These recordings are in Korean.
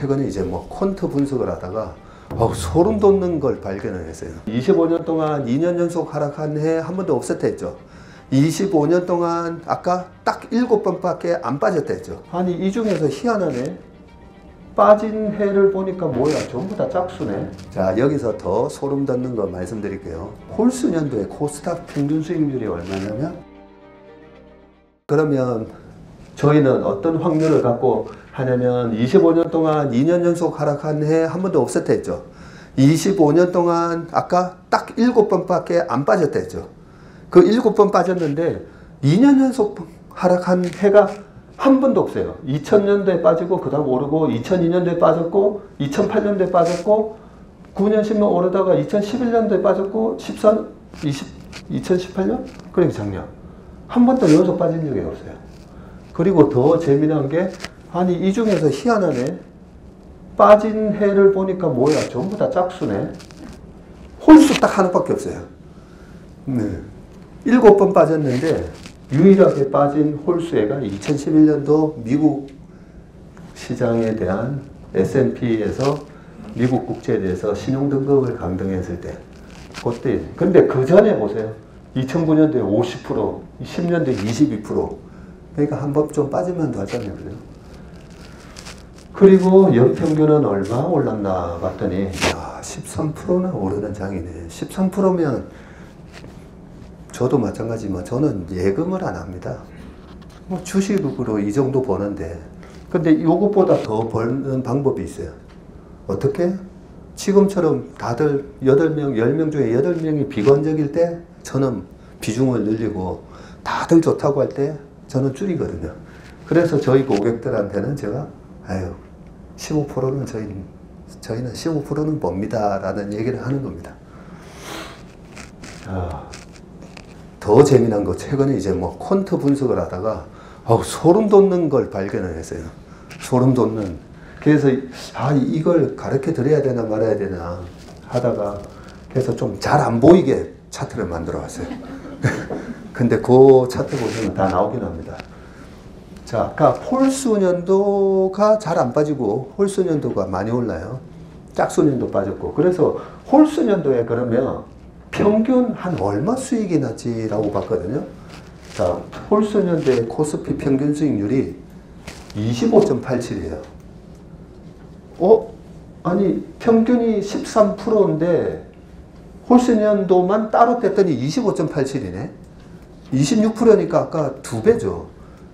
최근에 이제 뭐 퀀트 분석을 하다가 소름 돋는 걸 발견을 했어요. 25년 동안 2년 연속 하락한 해 한 번도 없었다 했죠. 25년 동안 아까 딱 7번밖에 안 빠졌다 했죠. 아니 이 중에서 희한하네. 빠진 해를 보니까 뭐야, 전부 다 짝수네. 자, 여기서 더 소름 돋는 거 말씀드릴게요. 홀수년도에 코스닥 평균 수익률이 얼마냐면, 그러면 저희는 어떤 확률을 갖고 하냐면 25년 동안 2년 연속 하락한 해 한 번도 없었다 했죠. 25년 동안 아까 딱 7번밖에 안 빠졌다 했죠. 그 7번 빠졌는데 2년 연속 하락한 해가 한 번도 없어요. 2000년도에 빠지고 그 다음 오르고 2002년도에 빠졌고 2008년도에 빠졌고 9년 10년 오르다가 2011년도에 빠졌고 2018년? 그러니까 작년 한 번도 연속 빠진 적이 없어요. 그리고 더 재미난 게 아니 이 중에서 희한하네. 빠진 해를 보니까 뭐야, 전부 다 짝수네. 홀수 딱 하나밖에 없어요. 네. 7번 빠졌는데 유일하게 빠진 홀수가 2011년도 미국 시장에 대한 S&P에서 미국 국채에 대해서 신용등급을 강등했을 때 그때. 근데 그 전에 보세요. 2009년도에 50%, 10년도에 22%. 그러니까 한 번 좀 빠지면 더 하잖아요. 그리고 연평균은 얼마 올랐나 봤더니 야, 13%나 오르는 장이네. 13%면 저도 마찬가지지만 저는 예금을 안 합니다. 뭐 주식으로 이 정도 버는데, 근데 이것보다 더 버는 방법이 있어요. 어떻게? 지금처럼 다들 8명, 10명 중에 8명이 비관적일 때 저는 비중을 늘리고, 다들 좋다고 할 때 저는 줄이거든요. 그래서 저희 고객들한테는 제가 15%는 저희는 15%는 봅니다 라는 얘기를 하는 겁니다. 더 재미난 거, 최근에 이제 뭐 퀀트 분석을 하다가 소름 돋는 걸 발견을 했어요. 소름 돋는. 그래서 이걸 가르쳐 드려야 되나 말아야 되나 하다가, 그래서 좀 잘 안 보이게 차트를 만들어 왔어요. 근데 그 차트 보시면 다 나오긴 합니다. 자, 아까 홀수년도가 잘 안 빠지고 홀수년도가 많이 올라요. 짝수년도 빠졌고. 그래서 홀수년도에 그러면 평균 한 얼마 수익이 났지라고 봤거든요. 자, 홀수년도의 코스피 평균 수익률이 25.87이에요. 아니 평균이 13%인데 홀수년도만 따로 뺐더니 25.87이네. 26%니까 아까 2배죠.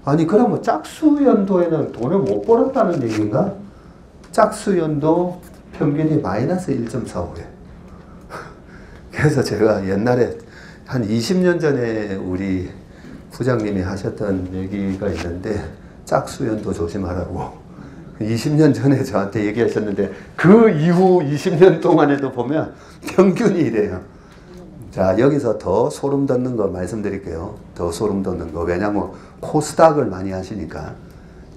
아니 그러면 짝수연도에는 돈을 못 벌었다는 얘기인가? 짝수연도 평균이 마이너스 1.45예요. 그래서 제가 옛날에 한 20년 전에 우리 부장님이 하셨던 얘기가 있는데, 짝수연도 조심하라고 20년 전에 저한테 얘기하셨는데, 그 이후 20년 동안에도 보면 평균이 이래요. 자, 여기서 더 소름 돋는 거 말씀드릴게요. 더 소름 돋는 거. 왜냐면 코스닥을 많이 하시니까.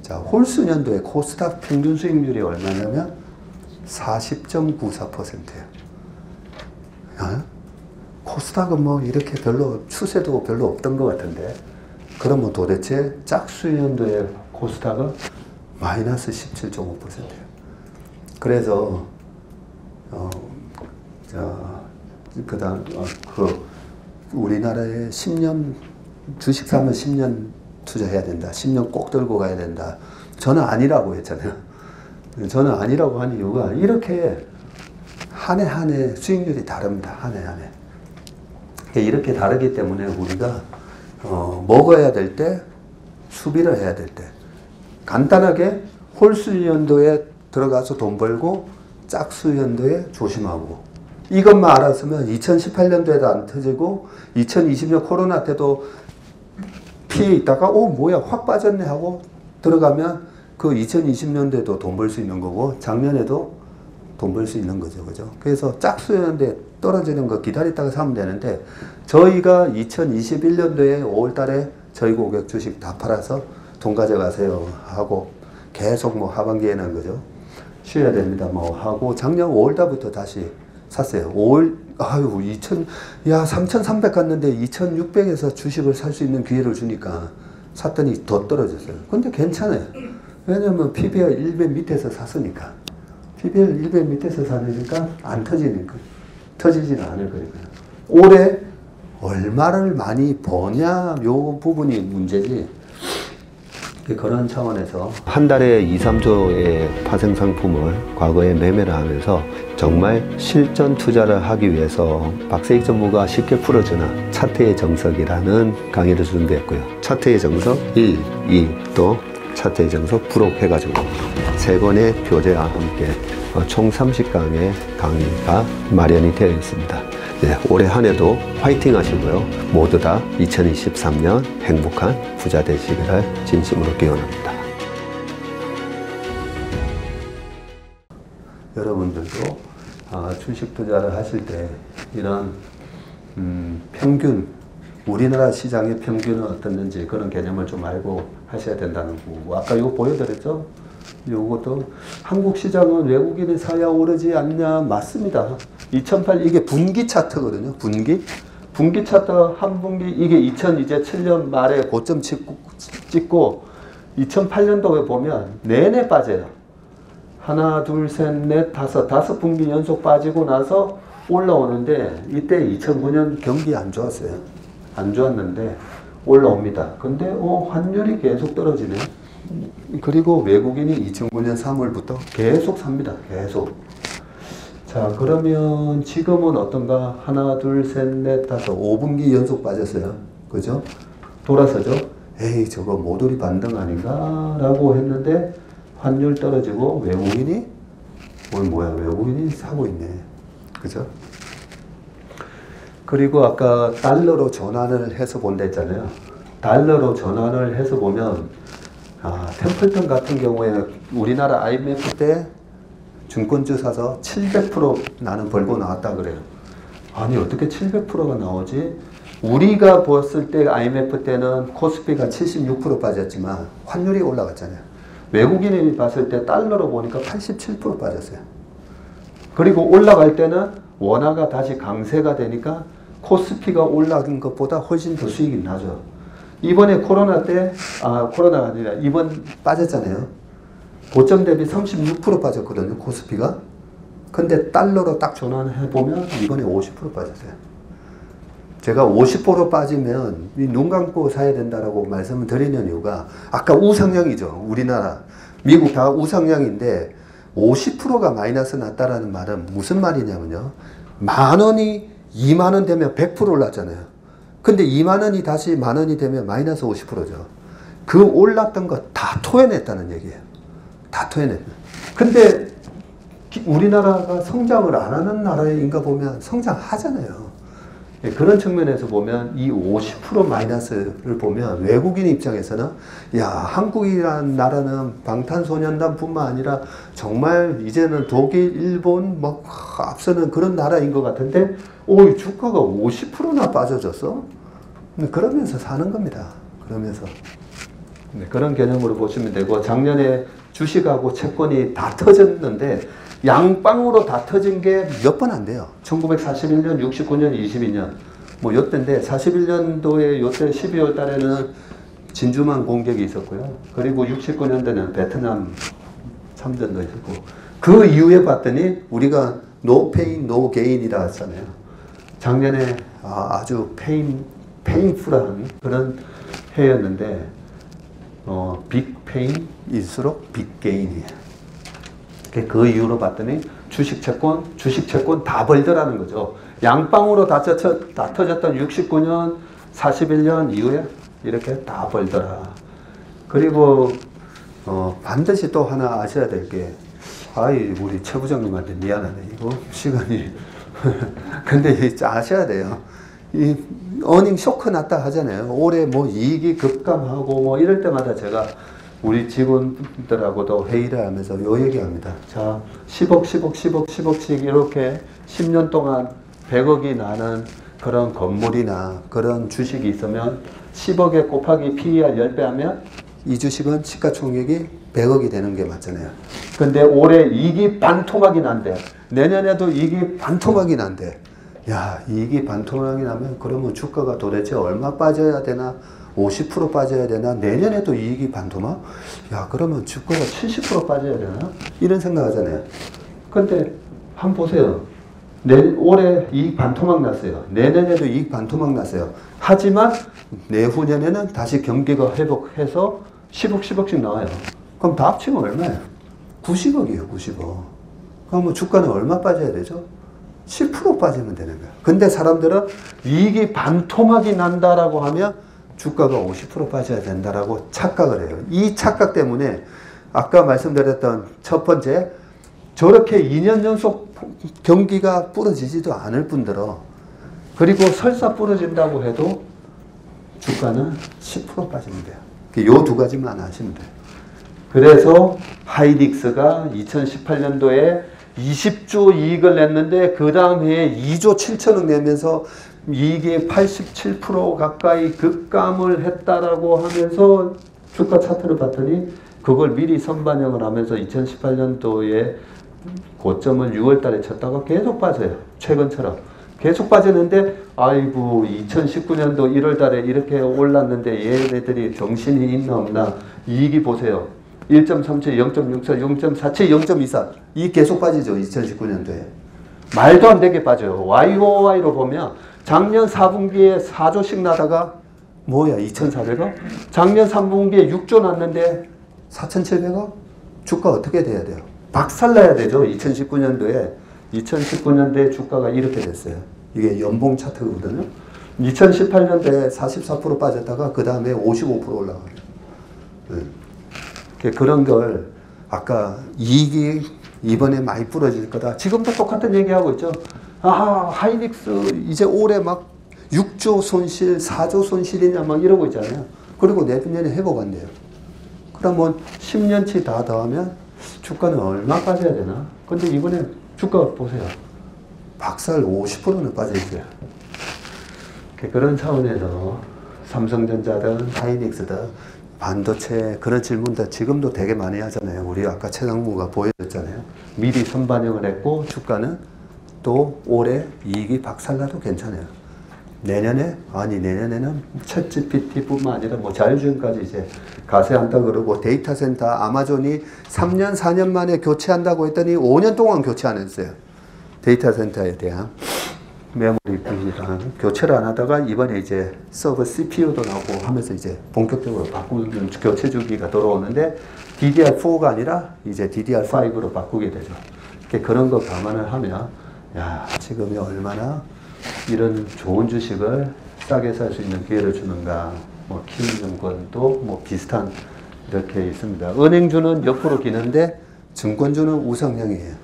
자, 홀수년도에 코스닥 평균 수익률이 얼마냐면 40.94%예요. 코스닥은 뭐 이렇게 별로 추세도 별로 없던 것 같은데, 그러면 도대체 짝수년도의 코스닥은 마이너스 17.5%예요. 그래서 그다음 우리나라에 10년 주식 사면 10년 투자해야 된다. 10년 꼭 들고 가야 된다. 저는 아니라고 했잖아요. 저는 아니라고 한 이유가 이렇게 한 해 한 해 수익률이 다릅니다. 한 해 한 해. 이렇게 다르기 때문에 우리가 먹어야 될 때, 수비를 해야 될 때, 간단하게 홀수연도에 들어가서 돈 벌고 짝수연도에 조심하고, 이것만 알았으면 2018년도에도 안 터지고 2020년 코로나 때도 피해 있다가 뭐야 확 빠졌네 하고 들어가면 그 2020년도에도 돈 벌 수 있는 거고 작년에도 돈 벌 수 있는 거죠. 그죠? 그래서 짝수연도에 떨어지는 거 기다렸다가 사면 되는데, 저희가 2021년도에 5월 달에 저희 고객 주식 다 팔아서 돈 가져가세요 하고 계속 뭐 하반기에는 그죠? 쉬어야 됩니다 뭐 하고 작년 5월 달부터 다시 샀어요. 5월, 3,300 갔는데 2,600에서 주식을 살 수 있는 기회를 주니까 샀더니 더 떨어졌어요. 근데 괜찮아요. 왜냐면 PBR 1배 밑에서 샀으니까. PBR 1배 밑에서 사니까 안 터지니까. 터지지는 않을 거니까요. 올해 얼마를 많이 버냐 요 부분이 문제지. 그런 차원에서 한 달에 2, 3조의 파생 상품을 과거에 매매를 하면서 정말 실전 투자를 하기 위해서 박세익 전무가 쉽게 풀어주는 차트의 정석이라는 강의를 준비했고요. 차트의 정석 1, 2, 또 차트의 정석 부록해가지고 3권의 교재와 함께 총 30강의 강의가 마련이 되어 있습니다. 네, 올해 한 해도 화이팅 하시고요. 모두 다 2023년 행복한 부자 되시기를 진심으로 기원합니다. 여러분들도 주식 투자를 하실 때 이런 평균, 우리나라 시장의 평균은 어떻는지 그런 개념을 좀 알고 하셔야 된다는 거. 아까 이거 보여드렸죠? 요것도 한국 시장은 외국인이 사야 오르지 않냐? 맞습니다. 2008 이게 분기 차트거든요. 분기 차트 한 분기 이게 2007년 말에 고점 찍고 2008년도에 보면 내내 빠져요. 하나, 둘, 셋, 넷, 다섯 분기 연속 빠지고 나서 올라오는데 이때 2009년 경기 안 좋았어요. 안 좋았는데 올라옵니다. 근데 환율이 계속 떨어지네. 그리고 외국인이 2009년 3월부터 계속 삽니다. 계속. 자, 그러면 지금은 어떤가? 하나, 둘, 셋, 넷, 다섯, 5분기 연속 빠졌어요. 그죠? 돌아서죠? 에이, 저거 모듈이 반등 아닌가? 라고 했는데 환율 떨어지고 외국인이 외국인이 사고 있네. 그죠? 그리고 아까 달러로 전환을 해서 본다 했잖아요. 달러로 전환을 해서 보면 템플턴 같은 경우에 우리나라 IMF 때 증권주 사서 700% 나는 벌고 나왔다 그래요. 아니 어떻게 700%가 나오지? 우리가 봤을 때 IMF 때는 코스피가 76% 빠졌지만 환율이 올라갔잖아요. 외국인이 봤을 때 달러로 보니까 87% 빠졌어요. 그리고 올라갈 때는 원화가 다시 강세가 되니까 코스피가 올라간 것보다 훨씬 더 수익이 나죠. 이번에 코로나 때, 코로나가 아니라 이번 빠졌잖아요. 고점 대비 36% 빠졌거든요, 코스피가. 근데 달러로 딱 전환해보면 이번에 50% 빠졌어요. 제가 50% 빠지면 눈 감고 사야 된다라고 말씀을 드리는 이유가 아까 우상향이죠. 우리나라, 미국 다 우상향인데 50%가 마이너스 났다라는 말은 무슨 말이냐면요. 10,000원이 20,000원 되면 100% 올랐잖아요. 근데 20,000원이 다시 10,000원이 되면 마이너스 50%죠. 그 올랐던 거 다 토해냈다는 얘기예요. 다 토해냈다. 근데 우리나라가 성장을 안 하는 나라인가 보면 성장하잖아요. 그런 측면에서 보면 이 50% 마이너스를 보면 외국인 입장에서는 야, 한국이라는 나라는 방탄소년단뿐만 아니라 정말 이제는 독일, 일본 막 앞서는 그런 나라인 것 같은데 주가가 50%나 빠져졌어? 그러면서 사는 겁니다. 그러면서 그런 개념으로 보시면 되고 작년에 주식하고 채권이 다 터졌는데 양방으로 다 터진 게 몇 번 안 돼요. 1941년, 69년, 22년. 뭐 요때인데 41년도에 요때 12월 달에는 진주만 공격이 있었고요. 그리고 69년도에는 베트남 참전도 있었고 그 이후에 봤더니 우리가 no pain, no gain이라 했잖아요. 작년에 아주 페인풀한 그런 해였는데 빅 페인일수록 빅 게인이에요. 그 이후로 봤더니 주식 채권 다 벌더라는 거죠. 양방으로 다 터졌던 69년, 41년 이후에 이렇게 다 벌더라. 그리고 반드시 또 하나 아셔야 될 게 우리 최 부장님한테 미안하네. 이거 시간이 근데 아셔야 돼요. 이 어닝 쇼크 났다 하잖아요. 올해 뭐 이익이 급감하고 뭐 이럴 때마다 제가 우리 직원들하고도 회의를 하면서 요 얘기합니다. 자, 10억씩 이렇게 10년 동안 100억이 나는 그런 건물이나 그런 주식이 있으면 10억에 곱하기 PER 10배 하면 이 주식은 시가총액이 100억이 되는 게 맞잖아요. 근데 올해 이익이 반토막이 난대. 내년에도 이익이 반토막이 난대. 야, 이익이 반토막이 나면 그러면 주가가 도대체 얼마 빠져야 되나? 50% 빠져야 되나? 내년에도 이익이 반토막? 야, 그러면 주가가 70% 빠져야 되나? 이런 생각 하잖아요. 근데 한번 보세요. 올해 이익 반토막 났어요. 내년에도 이익 반토막 났어요. 하지만 내후년에는 다시 경기가 회복해서 10억, 10억씩 나와요. 그럼 다 합치면 얼마예요? 90억이에요, 90억. 그러면 주가는 얼마 빠져야 되죠? 10% 빠지면 되는 거예요. 근데 사람들은 이익이 반토막이 난다라고 하면 주가가 50% 빠져야 된다라고 착각을 해요. 이 착각 때문에 아까 말씀드렸던 첫 번째, 저렇게 2년 연속 경기가 부러지지도 않을 뿐더러, 그리고 설사 부러진다고 해도 주가는 10% 빠지면 돼요. 요 두 가지만 아시면 돼요. 그래서 하이닉스가 2018년도에 20조 이익을 냈는데 그 다음 해에 2조 7천억 내면서 이익의 87% 가까이 급감을 했다라고 하면서 주가 차트를 봤더니 그걸 미리 선반영을 하면서 2018년도에 고점을 6월 달에 쳤다가 계속 빠져요. 최근처럼. 계속 빠지는데 아이고 2019년도 1월 달에 이렇게 올랐는데 얘네들이 정신이 있나 없나. 이익이 보세요. 1.37, 0.64, 0.47, 0.24 이 계속 빠지죠. 2019년도에. 말도 안 되게 빠져요. YOY로 보면 작년 4분기에 4조씩 나다가 뭐야 2,400억? 작년 3분기에 6조 났는데 4,700억? 주가 어떻게 돼야 돼요? 박살나야 되죠. 2019년도에 주가가 이렇게 됐어요. 이게 연봉 차트거든요. 2018년도에 44% 빠졌다가 그 다음에 55% 올라가요. 그런 걸 아까 이익이 이번에 많이 부러질 거다. 지금도 똑같은 얘기하고 있죠. 아, 하이닉스 이제 올해 막 6조 손실, 4조 손실이냐 막 이러고 있잖아요. 그리고 내년에 회복한대요. 그러면 10년치 다 더하면 주가는 얼마 빠져야 되나? 근데 이번에 주가 보세요. 박살 50%는 빠져있어요. 그런 차원에서 삼성전자든 하이닉스든 반도체 그런 질문도 지금도 되게 많이 하잖아요. 우리 아까 최상무가 보여줬잖아요. 미리 선반영을 했고 주가는 또 올해 이익이 박살나도 괜찮아요. 내년에는 챗GPT뿐만 아니라 뭐 자율주행까지 이제 가세한다 그러고 데이터 센터 아마존이 3년 4년 만에 교체한다고 했더니 5년 동안 교체 안 했어요. 데이터 센터에 대한 메모리랑 교체를 안 하다가 이번에 이제 서버 CPU도 나오고 하면서 이제 본격적으로 바꾸는 교체 주기가 돌아오는데 DDR4가 아니라 이제 DDR5로 바꾸게 되죠. 그런 거 감안을 하면 야, 지금이 얼마나 이런 좋은 주식을 싸게 살 수 있는 기회를 주는가. 뭐 키움증권도 뭐 비슷한 이렇게 있습니다. 은행주는 옆으로 기는데 증권주는 우상향이에요.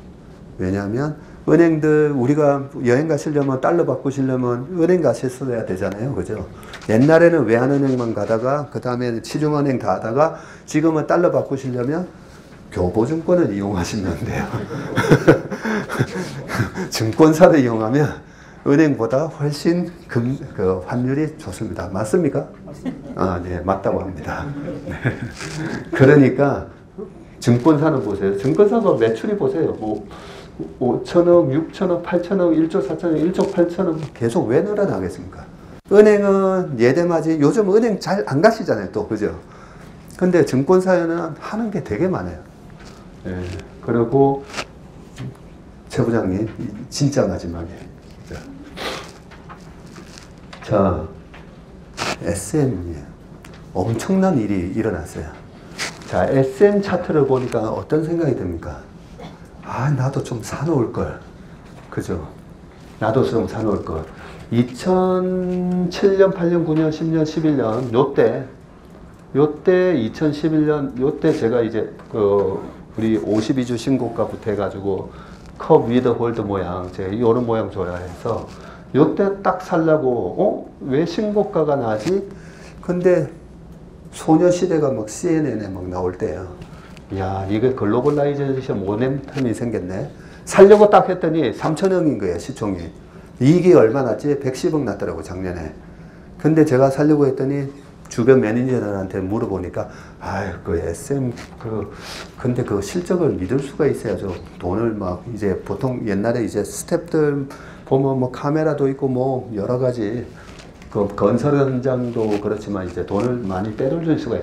왜냐하면 은행들 우리가 여행 가시려면 달러 바꾸시려면 은행 가셨어야 되잖아요. 그죠? 옛날에는 외환은행만 가다가 그 다음에 시중은행 다 하다가 지금은 달러 바꾸시려면 교보증권을 이용하시면 돼요. 증권사를 이용하면 은행보다 훨씬 그 환율이 좋습니다. 맞습니까? 맞습니다. 아, 네, 맞다고 합니다. 네. 그러니까 증권사는 보세요. 증권사도 매출이 보세요. 뭐 5천억, 6천억, 8천억, 1조 4천억, 1조 8천억 계속 왜 늘어나겠습니까? 은행은 예대마지 요즘 은행 잘 안 가시잖아요. 또 그죠? 근데 증권사에는 하는 게 되게 많아요. 네. 그리고 최 부장님 진짜 마지막에 자 SM이에요. 엄청난 일이 일어났어요. 자 SM 차트를 보니까 어떤 생각이 듭니까? 아 나도 좀 사놓을 걸. 그죠? 나도 좀 사놓을 걸. 2007년, 8년, 9년, 10년, 11년 요때 2011년 요때 제가 이제 그 우리 52주 신고가부터 해가지고 컵 위드 홀드 모양 제가 이런 모양 좋아해서 요때 딱 살라고 왜 신고가가 나지? 근데 소녀시대가 막 CNN에 막 나올 때요. 야 이게 글로벌라이제이션 모멘텀이 생겼네. 살려고 딱 했더니 3천억인 거예요. 시총이. 이익이 얼마 났지? 110억 났더라고 작년에. 근데 제가 살려고 했더니 주변 매니저들한테 물어보니까 아유 그 SM 근데 그 실적을 믿을 수가 있어야죠. 돈을 막 이제 보통 옛날에 이제 스태프들 보면 뭐 카메라도 있고 뭐 여러 가지 그 건설 현장도 그렇지만 이제 돈을 많이 빼돌릴 수가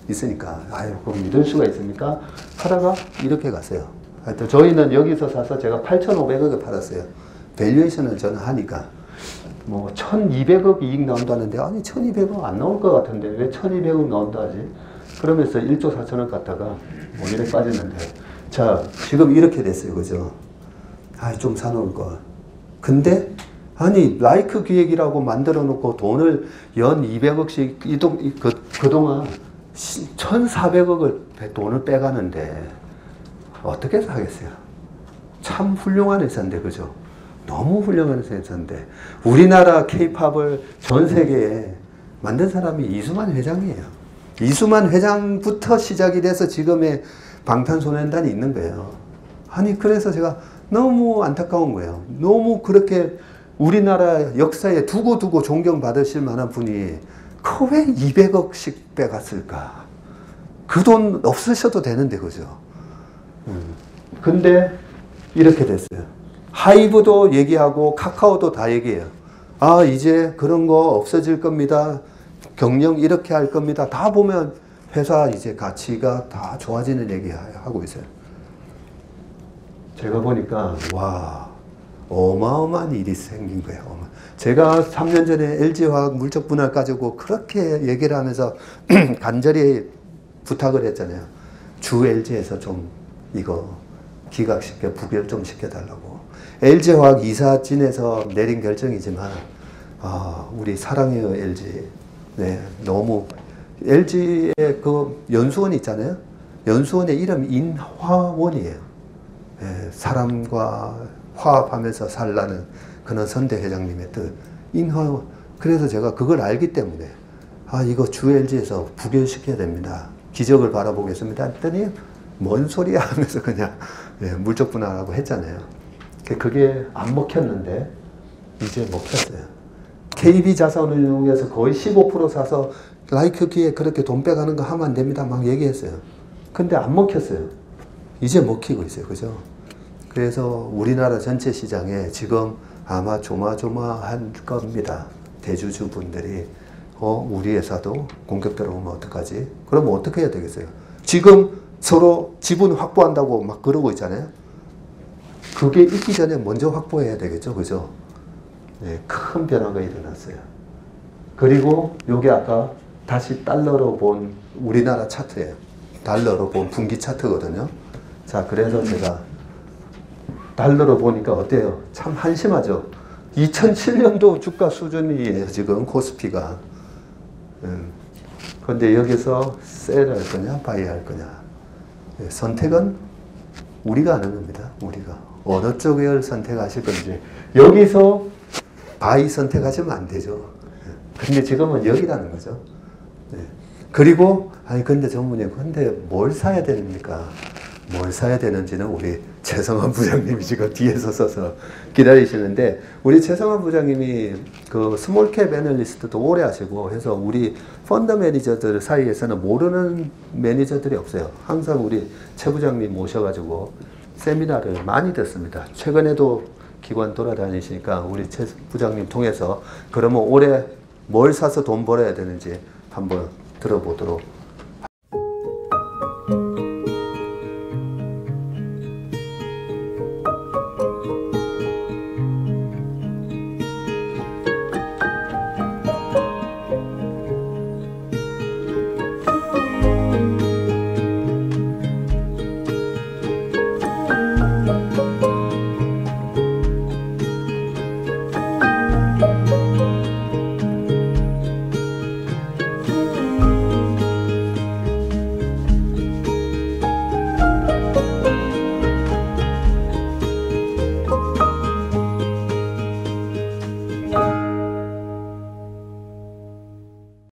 있으니까 아유 그럼 믿을 수가 있습니까? 하다가 이렇게 갔어요. 하여튼 저희는 여기서 사서 제가 8,500억에 팔았어요. 밸류에이션을 저는 하니까 뭐 1,200억 이익 나온다는데 아니 1,200억 안 나올 것 같은데 왜 1,200억 나온다 하지? 그러면서 1조 4천억 갔다가 뭐 이래 빠졌는데 자 지금 이렇게 됐어요. 그죠? 아 좀 사놓을 걸. 근데 아니 라이크 기획이라고 만들어 놓고 돈을 연 200억씩 그동안 1,400억을 돈을 빼가는데 어떻게 사겠어요? 참 훌륭한 회사인데 그죠? 너무 훌륭한 회사인데 우리나라 K-팝을 전 세계에 만든 사람이 이수만 회장이에요. 이수만 회장부터 시작이 돼서 지금의 방탄소년단이 있는 거예요. 아니 그래서 제가 너무 안타까운 거예요. 너무 그렇게 우리나라 역사에 두고두고 존경받으실 만한 분이 그 왜 200억씩 빼갔을까? 그 돈 없으셔도 되는데 그죠? 근데 이렇게 됐어요. 하이브도 얘기하고 카카오도 다 얘기해요. 아 이제 그런 거 없어질 겁니다. 경영 이렇게 할 겁니다. 다 보면 회사 이제 가치가 다 좋아지는 얘기 하고 있어요. 제가 보니까 와 어마어마한 일이 생긴 거예요. 제가 3년 전에 LG화학 물적 분할 가지고 그렇게 얘기를 하면서 간절히 부탁을 했잖아요. 주 LG에서 좀 이거 기각시켜 부결 좀 시켜달라고. LG화학 이사진에서 내린 결정이지만 우리 사랑해요 LG. 네, 너무 LG의 그 연수원 있잖아요. 연수원의 이름이 인화원이에요. 네, 사람과 화합하면서 살라는 그런 선대 회장님의 뜻. 인화원. 그래서 제가 그걸 알기 때문에 이거 주 LG에서 부결시켜야 됩니다. 기적을 바라보겠습니다. 했더니 뭔 소리야 하면서 그냥 물적 분할하고 했잖아요. 그게 안 먹혔는데 이제 먹혔어요. KB 자산을 이용해서 거의 15% 사서 라이크기에 그렇게 돈 빼가는 거 하면 안 됩니다. 막 얘기했어요. 근데 안 먹혔어요. 이제 먹히고 있어요. 그죠? 그래서 우리나라 전체 시장에 지금 아마 조마조마한 겁니다. 대주주분들이 우리 회사도 공격 들어오면 어떡하지? 그러면 어떻게 해야 되겠어요? 지금 서로 지분 확보한다고 막 그러고 있잖아요. 그게 있기 전에 먼저 확보해야 되겠죠. 그죠? 네, 큰 변화가 일어났어요. 그리고 요게 아까 다시 달러로 본 우리나라 차트예요. 달러로 본 분기 차트거든요. 자, 그래서 제가 달러로 보니까 어때요? 참 한심하죠. 2007년도 주가 수준이에요. 지금 코스피가. 그런데 여기서 셀 할 거냐, 바이 할 거냐. 선택은 우리가 하는 겁니다. 우리가. 어느 쪽을 선택하실 건지. 여기서 바이 선택하시면 안 되죠. 근데 지금은 여기라는 거죠. 그리고, 근데 전문님, 근데 뭘 사야 됩니까? 뭘 사야 되는지는 우리 최성환 부장님이 지금 뒤에서 서서 기다리시는데, 우리 최성환 부장님이 그 스몰캡 애널리스트도 오래 하시고 해서 우리 펀드 매니저들 사이에서는 모르는 매니저들이 없어요. 항상 우리 최 부장님 모셔가지고 세미나를 많이 듣습니다. 최근에도 기관 돌아다니시니까 우리 최 부장님 통해서 그러면 올해 뭘 사서 돈 벌어야 되는지 한번 들어보도록